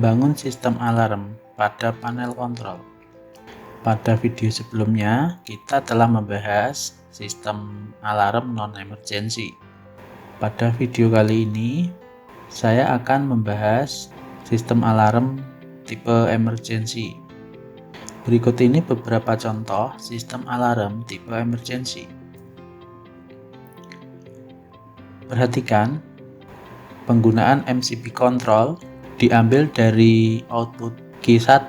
Membangun sistem alarm pada panel kontrol. Pada video sebelumnya, kita telah membahas sistem alarm non-emergency. Pada video kali ini, saya akan membahas sistem alarm tipe emergency. Berikut ini beberapa contoh sistem alarm tipe emergency. Perhatikan, penggunaan MCB control diambil dari output Q1,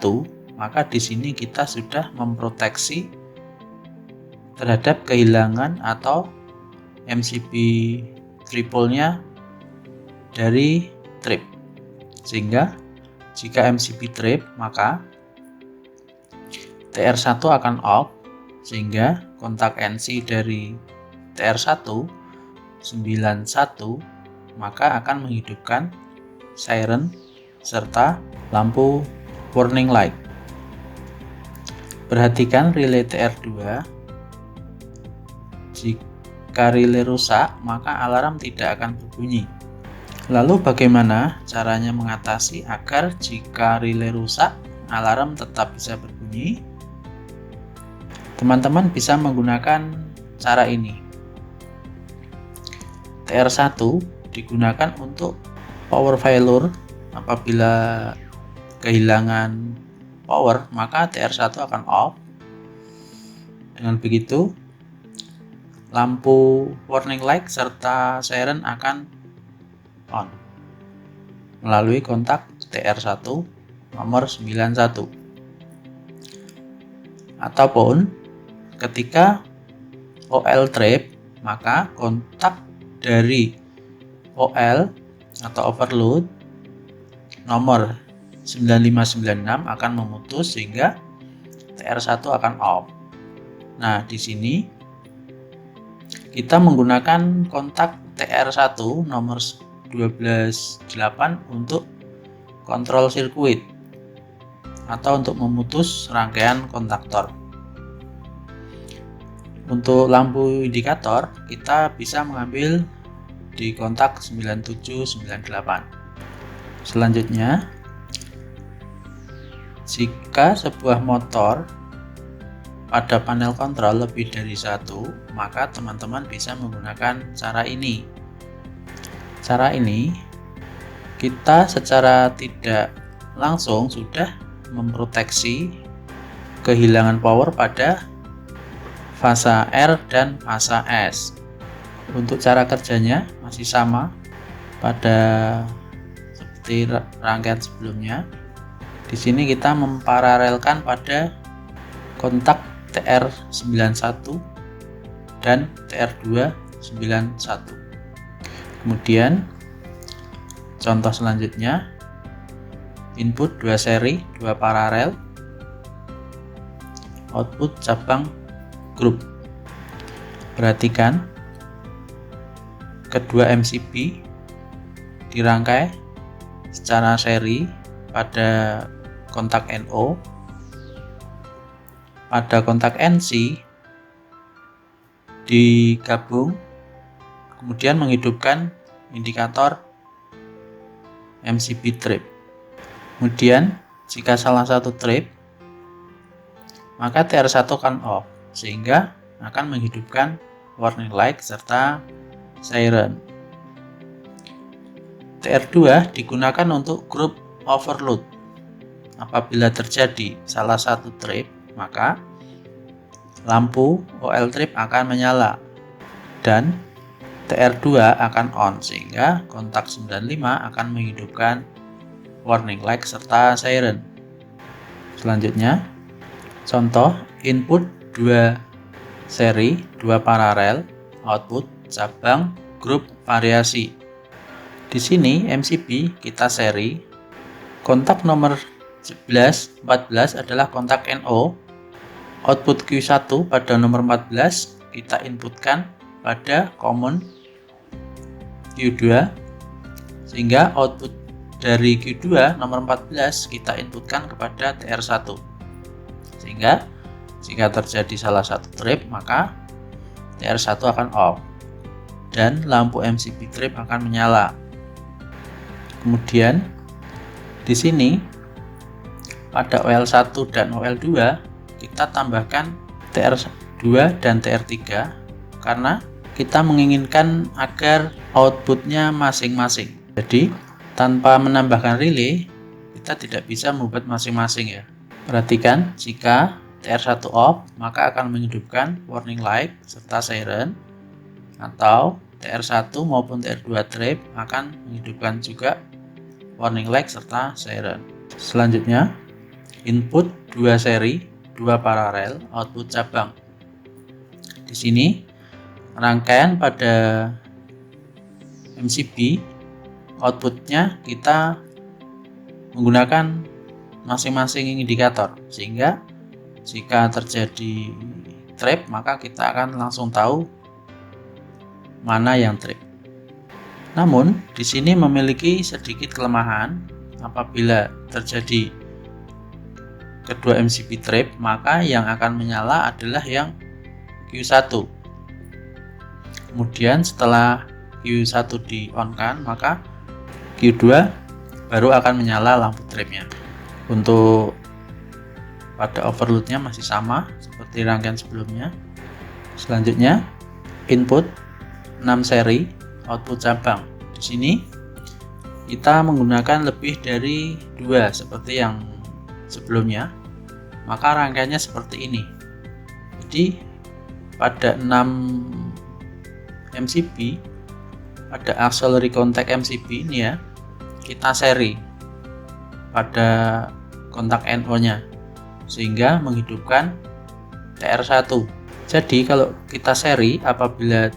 maka di sini kita sudah memproteksi terhadap kehilangan atau MCB triple-nya dari trip. Sehingga jika MCB trip, maka TR1 akan off, sehingga kontak NC dari TR1 91 maka akan menghidupkan siren serta lampu warning light. Perhatikan relay TR2. Jika relay rusak, maka alarm tidak akan berbunyi. Lalu bagaimana caranya mengatasi agar jika relay rusak, alarm tetap bisa berbunyi? Teman-teman bisa menggunakan cara ini. TR1 digunakan untuk power failure. Apabila kehilangan power, maka TR1 akan off. Dengan begitu, lampu warning light serta siren akan on melalui kontak TR1 nomor 91. Ataupun ketika OL trip, maka kontak dari OL atau overload nomor 9596 akan memutus sehingga TR1 akan off. Nah, di sini kita menggunakan kontak TR1 nomor 128 untuk kontrol sirkuit atau untuk memutus rangkaian kontaktor. Untuk lampu indikator, kita bisa mengambil di kontak 9798. Selanjutnya, jika sebuah motor pada panel kontrol lebih dari satu, maka teman-teman bisa menggunakan cara ini. Cara ini, kita secara tidak langsung sudah memproteksi kehilangan power pada fasa R dan fasa S. Untuk cara kerjanya masih sama pada seperti rangkaian sebelumnya. Di sini kita memparalelkan pada kontak TR91 dan TR291. Kemudian contoh selanjutnya, input 2 seri, 2 paralel, output cabang grup. Perhatikan, kedua MCB dirangkai secara seri pada kontak NO. Pada kontak NC digabung, kemudian menghidupkan indikator MCB trip. Kemudian jika salah satu trip, maka TR1 akan off, sehingga akan menghidupkan warning light serta siren. TR2 digunakan untuk grup overload. Apabila terjadi salah satu trip, maka lampu OL trip akan menyala dan TR2 akan on, sehingga kontak 95 akan menghidupkan warning light serta siren. Selanjutnya, contoh input 2 seri, 2 paralel, output cabang grup variasi. Di sini MCB kita seri. Kontak nomor 11, 14 adalah kontak NO. Output Q1 pada nomor 14 kita inputkan pada common Q2, sehingga output dari Q2 nomor 14 kita inputkan kepada TR1. Sehingga jika terjadi salah satu trip, maka TR1 akan off dan lampu MCB trip akan menyala. Kemudian Di sini pada OL1 dan OL2 kita tambahkan TR2 dan TR3 karena kita menginginkan agar outputnya masing-masing. Jadi tanpa menambahkan relay kita tidak bisa membuat masing-masing ya. Perhatikan, jika TR1 off maka akan menghidupkan warning light serta siren, atau TR1 maupun TR2 trip akan menghidupkan juga warning light serta siren. Selanjutnya input 2 seri 2 paralel output cabang. Di sini rangkaian pada MCB outputnya kita menggunakan masing-masing indikator, sehingga jika terjadi trip maka kita akan langsung tahu mana yang trip. Namun di sini memiliki sedikit kelemahan. Apabila terjadi kedua MCB trip maka yang akan menyala adalah yang Q1. Kemudian setelah Q1 di on kan maka Q2 baru akan menyala lampu tripnya. Untuk pada overloadnya masih sama seperti rangkaian sebelumnya. Selanjutnya input 6 seri output cabang. Di sini kita menggunakan lebih dari 2 seperti yang sebelumnya, maka rangkaiannya seperti ini. Jadi pada 6 MCB pada auxiliary contact MCB ini ya, kita seri pada kontak NO nya sehingga menghidupkan TR1. Jadi kalau kita seri apabila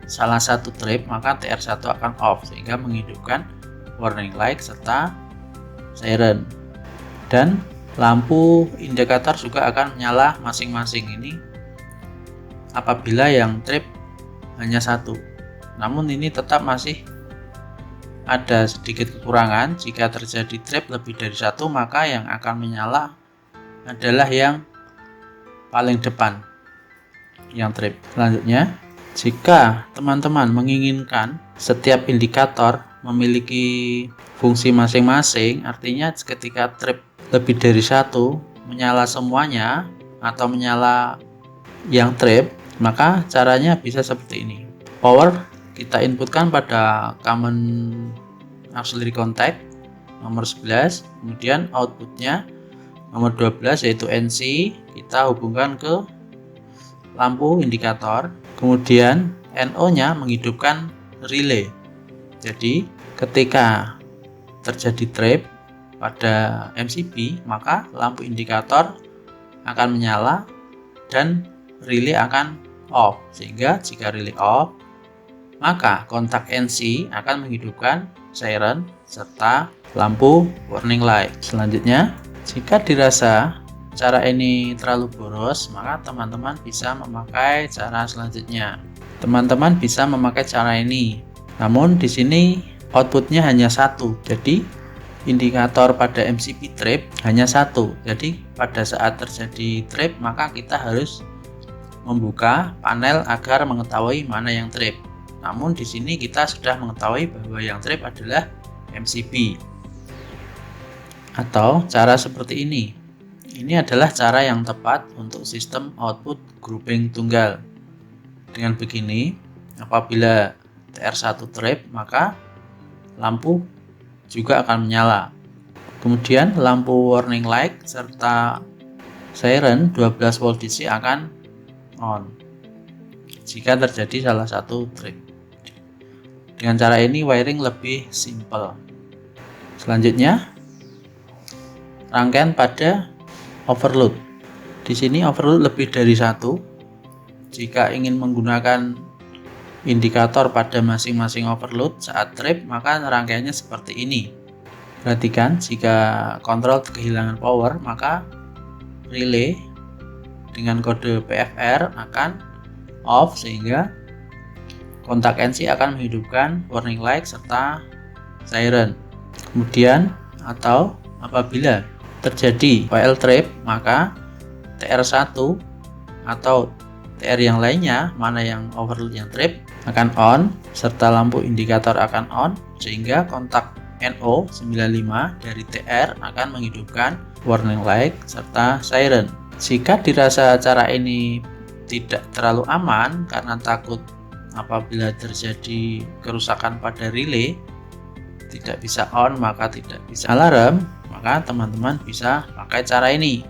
salah satu trip maka TR1 akan off sehingga menghidupkan warning light serta siren, dan lampu indikator juga akan menyala masing-masing ini apabila yang trip hanya satu. Namun ini tetap masih ada sedikit kekurangan. Jika terjadi trip lebih dari satu maka yang akan menyala adalah yang paling depan, yang trip. Selanjutnya, jika teman-teman menginginkan setiap indikator memiliki fungsi masing-masing, artinya ketika trip lebih dari satu menyala semuanya atau menyala yang trip, maka caranya bisa seperti ini. Power kita inputkan pada common auxiliary contact nomor 11, kemudian outputnya nomor 12 yaitu NC kita hubungkan ke lampu indikator, kemudian NO nya menghidupkan relay. Jadi ketika terjadi trip pada MCB maka lampu indikator akan menyala dan relay akan off, sehingga jika relay off maka kontak NC akan menghidupkan siren serta lampu warning light. Selanjutnya, jika dirasa cara ini terlalu boros maka teman-teman bisa memakai cara selanjutnya. Teman-teman bisa memakai cara ini, namun di sini outputnya hanya satu, jadi indikator pada MCB trip hanya satu. Jadi pada saat terjadi trip maka kita harus membuka panel agar mengetahui mana yang trip. Namun di sini kita sudah mengetahui bahwa yang trip adalah MCB. Atau cara seperti ini. Ini adalah cara yang tepat untuk sistem output grouping tunggal. Dengan begini, apabila TR1 trip maka lampu juga akan menyala. Kemudian lampu warning light serta siren 12 volt DC akan on jika terjadi salah satu trip. Dengan cara ini wiring lebih simple. Selanjutnya, rangkaian pada overload. Di sini overload lebih dari satu. Jika ingin menggunakan indikator pada masing-masing overload saat trip maka rangkaiannya seperti ini. Perhatikan, jika kontrol kehilangan power maka relay dengan kode PFR akan off sehingga kontak NC akan menghidupkan warning light serta siren. Kemudian atau apabila terjadi WL trip maka TR1 atau TR yang lainnya, mana yang overload yang trip, akan on serta lampu indikator akan on sehingga kontak NO95 dari TR akan menghidupkan warning light serta siren. Jika dirasa cara ini tidak terlalu aman karena takut apabila terjadi kerusakan pada relay tidak bisa on, maka tidak bisa alarm, maka teman-teman bisa pakai cara ini.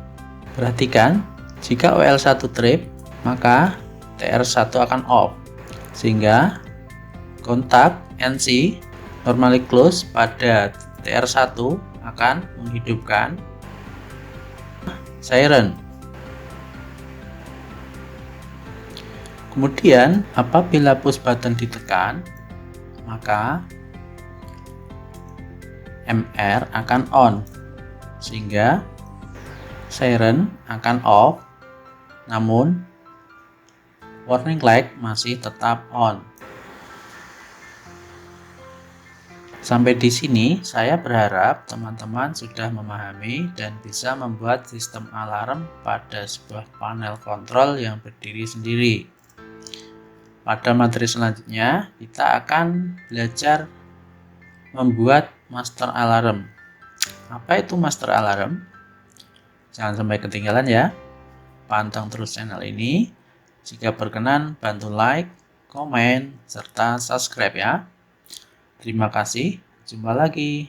Perhatikan, jika OL1 trip, maka TR1 akan off, sehingga kontak NC normally close pada TR1 akan menghidupkan siren. Kemudian apabila push button ditekan, maka MR akan on, sehingga siren akan off, namun warning light masih tetap on. Sampai di sini saya berharap teman-teman sudah memahami dan bisa membuat sistem alarm pada sebuah panel kontrol yang berdiri sendiri. Pada materi selanjutnya kita akan belajar membuat master alarm. Apa itu master alarm? Jangan sampai ketinggalan ya. Pantang terus channel ini. Jika berkenan bantu like, komen, serta subscribe ya. Terima kasih, jumpa lagi.